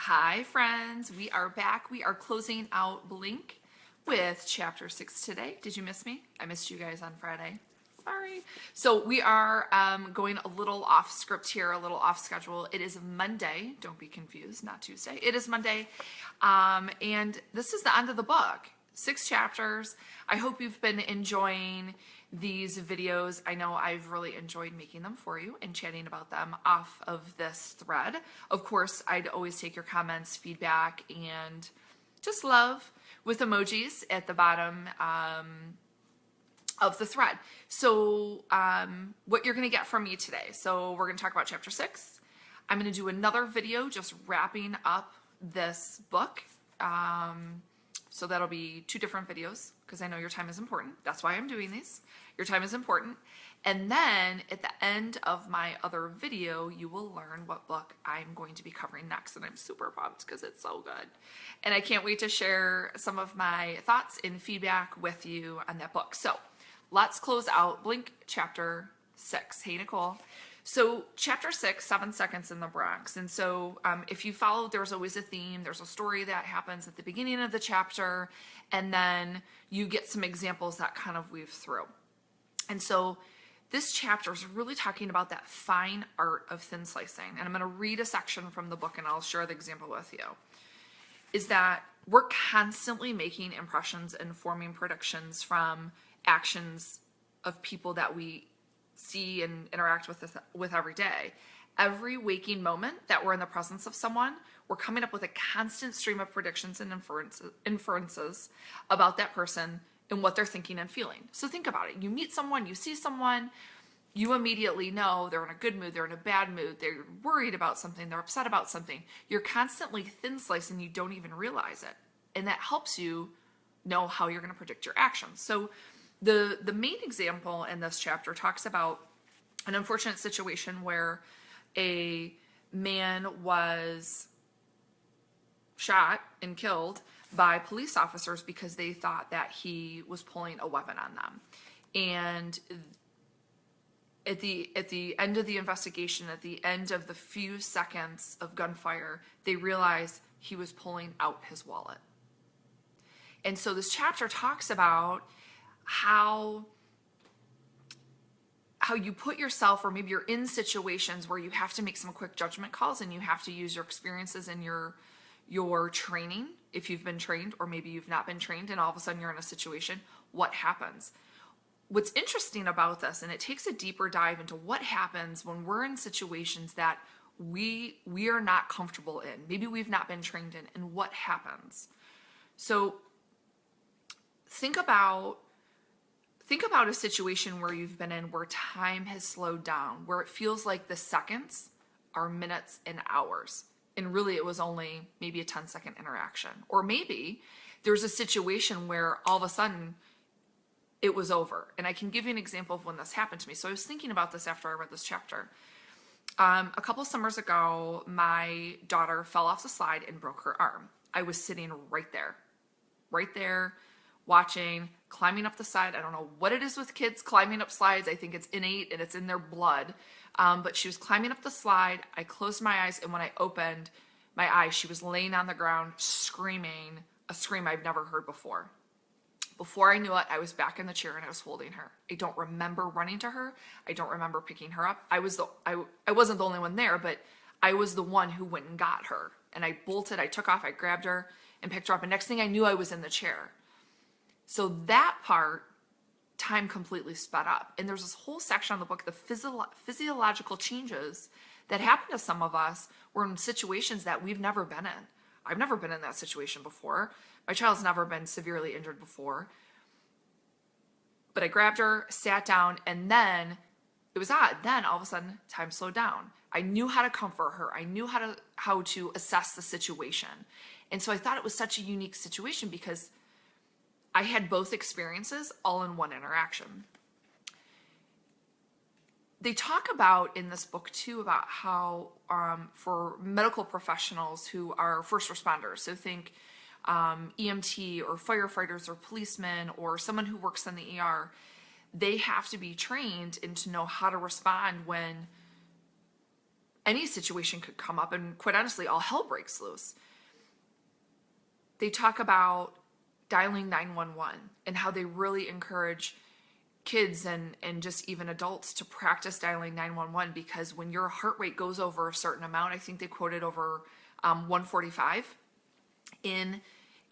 Hi friends, we are back. We are closing out Blink with chapter 6 today. Did you miss me? I missed you guys on Friday. Sorry. So we are going a little off script here, a little off schedule. It is Monday. Don't be confused, not Tuesday. It is Monday. And this is the end of the book. 6 chapters. I hope you've been enjoying these videos. I know I've really enjoyed making them for you and chatting about them off of this thread. Of course, I'd always take your comments, feedback, and just love with emojis at the bottom of the thread. So what you're going to get from me today. So we're going to talk about chapter 6. I'm going to do another video just wrapping up this book. So that'll be 2 different videos because I know your time is important. That's why I'm doing these. Your time is important. And then at the end of my other video, you will learn what book I'm going to be covering next. And I'm super pumped because it's so good. And I can't wait to share some of my thoughts and feedback with you on that book. So let's close out Blink chapter 6. Hey, Nicole. So chapter 6, 7 Seconds in the Bronx. And so if you follow, there's always a theme. There's a story that happens at the beginning of the chapter, and then you get some examples that kind of weave through. And so this chapter is really talking about that fine art of thin slicing. And I'm going to read a section from the book, and I'll share the example with you. Is that we're constantly making impressions and forming predictions from actions of people that we see and interact with every day. Every waking moment that we're in the presence of someone, we're coming up with a constant stream of predictions and inferences about that person and what they're thinking and feeling. So think about it. You meet someone, you see someone, you immediately know they're in a good mood, they're in a bad mood, they're worried about something, they're upset about something. You're constantly thin slicing, you don't even realize it. And that helps you know how you're going to predict your actions. So the main example in this chapter talks about an unfortunate situation where a man was shot and killed by police officers because they thought that he was pulling a weapon on them. And at the end of the investigation, at the end of the few seconds of gunfire, they realized he was pulling out his wallet. And so this chapter talks about how you put yourself, or maybe you're in situations where you have to make some quick judgment calls and you have to use your experiences and your training, if you've been trained, or maybe you've not been trained and all of a sudden you're in a situation. What happens? What's interesting about this, and it takes a deeper dive into what happens when we're in situations that we are not comfortable in, maybe we've not been trained in, and what happens. So think about a situation where you've been in where time has slowed down, where it feels like the seconds are minutes and hours. And really it was only maybe a 10-second interaction. Or maybe there's a situation where all of a sudden it was over. And I can give you an example of when this happened to me. So I was thinking about this after I read this chapter. A couple summers ago, my daughter fell off the slide and broke her arm. I was sitting right there, watching, climbing up the slide. I don't know what it is with kids climbing up slides. I think it's innate and it's in their blood. But she was climbing up the slide. I closed my eyes, and when I opened my eyes, she was laying on the ground screaming a scream I've never heard before. Before I knew it, I was back in the chair and I was holding her. I don't remember running to her. I don't remember picking her up. I wasn't the only one there, but I was the one who went and got her. And I bolted, I took off, I grabbed her and picked her up. And next thing I knew, I was in the chair. So that part, time completely sped up. And there's this whole section on the book, the physiological changes that happen to some of us. We're in situations that we've never been in. I've never been in that situation before. My child's never been severely injured before. But I grabbed her, sat down, and then it was odd. Then all of a sudden, time slowed down. I knew how to comfort her. I knew how to assess the situation. And so I thought it was such a unique situation because I had both experiences all in one interaction. They talk about in this book too about how for medical professionals who are first responders, so think EMT or firefighters or policemen or someone who works in the ER, they have to be trained and to know how to respond when any situation could come up, and quite honestly, all hell breaks loose. They talk about dialing 911 and how they really encourage kids and just even adults to practice dialing 911, because when your heart rate goes over a certain amount, I think they quoted over 145, in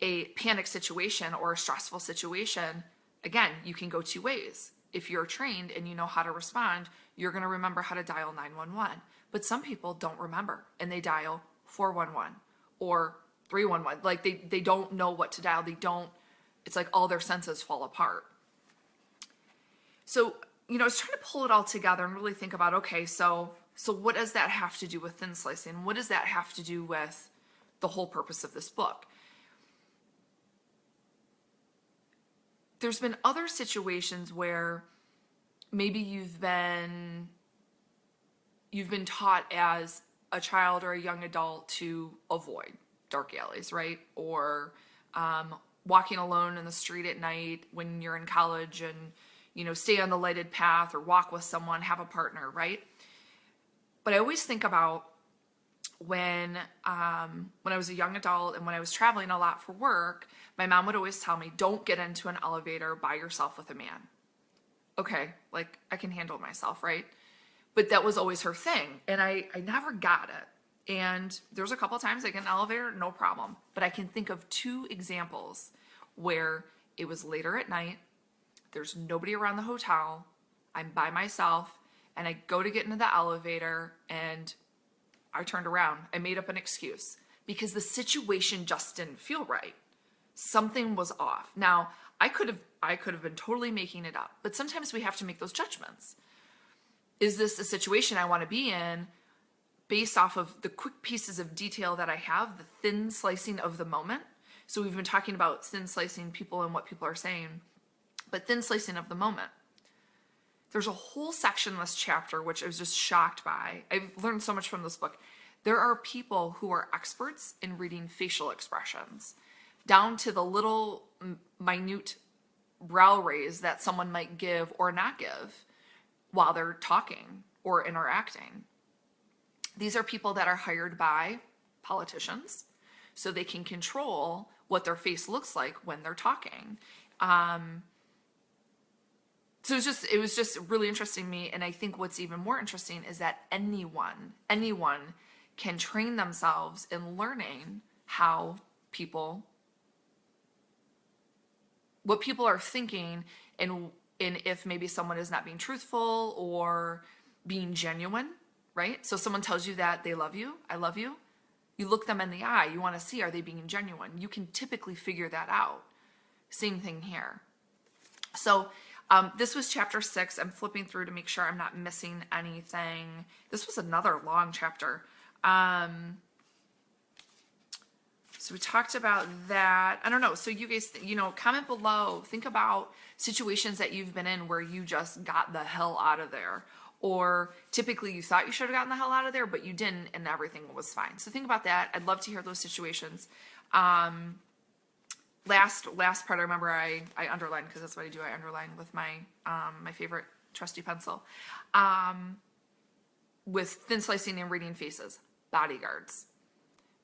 a panic situation or a stressful situation, again, you can go two ways. If you're trained and you know how to respond, you're going to remember how to dial 911. But some people don't remember, and they dial 411 or 311. Like they don't know what to dial. It's like all their senses fall apart. So, I was trying to pull it all together and really think about, okay, so what does that have to do with thin slicing? What does that have to do with the whole purpose of this book? There's been other situations where maybe you've been taught as a child or a young adult to avoid dark alleys, right? Or walking alone in the street at night when you're in college, and stay on the lighted path, or walk with someone, have a partner, right? But I always think about when I was a young adult and when I was traveling a lot for work, my mom would always tell me, don't get into an elevator by yourself with a man. Okay, like I can handle myself, right? But that was always her thing, and I never got it. And there's a couple times I get in an elevator, no problem. But I can think of two examples where it was later at night, there's nobody around the hotel, I'm by myself, and I go to get into the elevator, and I turned around. I made up an excuse because the situation just didn't feel right. Something was off. Now, I could have been totally making it up, but sometimes we have to make those judgments. Is this a situation I want to be in based off of the quick pieces of detail that I have, the thin slicing of the moment? So we've been talking about thin slicing people and what people are saying, but thin slicing of the moment. There's a whole section in this chapter which I was just shocked by. I've learned so much from this book. There are people who are experts in reading facial expressions, down to the little minute brow raise that someone might give or not give while they're talking or interacting. These are people that are hired by politicians so they can control what their face looks like when they're talking. So it was just really interesting to me. And I think what's even more interesting is that anyone can train themselves in learning what people are thinking, and if maybe someone is not being truthful or being genuine, right? So someone tells you that they love you, I love you. You look them in the eye. You want to see, are they being genuine? You can typically figure that out. Same thing here. So this was chapter 6. I'm flipping through to make sure I'm not missing anything. This was another long chapter. So we talked about that. I don't know. So you guys, comment below. Think about situations that you've been in where you just got the hell out of there. Or typically you thought you should have gotten the hell out of there, but you didn't, and everything was fine. So think about that. I'd love to hear those situations. Last part, I remember I underlined, because that's what I do. I underline with my my favorite trusty pencil. With thin slicing and reading faces, bodyguards.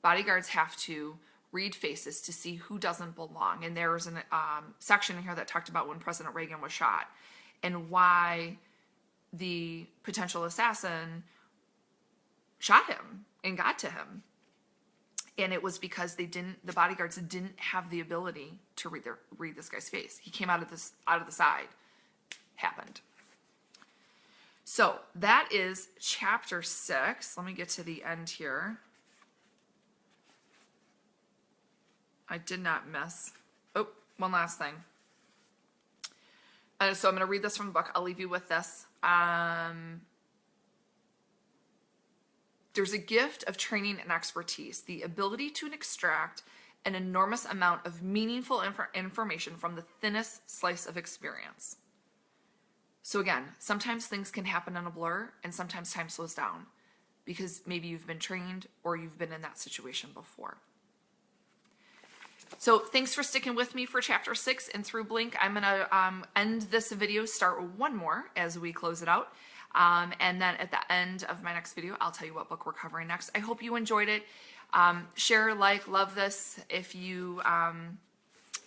Bodyguards have to read faces to see who doesn't belong. And there was a section in here that talked about when President Reagan was shot and why the potential assassin shot him and got to him. And it was because the bodyguards didn't have the ability to read this guy's face. He came out of the side. Happened. So that is chapter 6. Let me get to the end here. I did not miss. Oh, one last thing. So I'm going to read this from the book. I'll leave you with this. There's a gift of training and expertise, the ability to extract an enormous amount of meaningful information from the thinnest slice of experience. So again, sometimes things can happen in a blur, and sometimes time slows down because maybe you've been trained or you've been in that situation before. So thanks for sticking with me for chapter 6 and through Blink. I'm going to end this video, start one more as we close it out. And then at the end of my next video, I'll tell you what book we're covering next. I hope you enjoyed it. Share, like, love this if you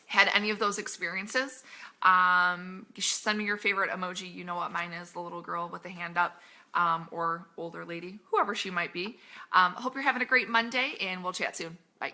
had any of those experiences. Send me your favorite emoji. You know what mine is, the little girl with the hand up, or older lady, whoever she might be. Hope you're having a great Monday, and we'll chat soon. Bye.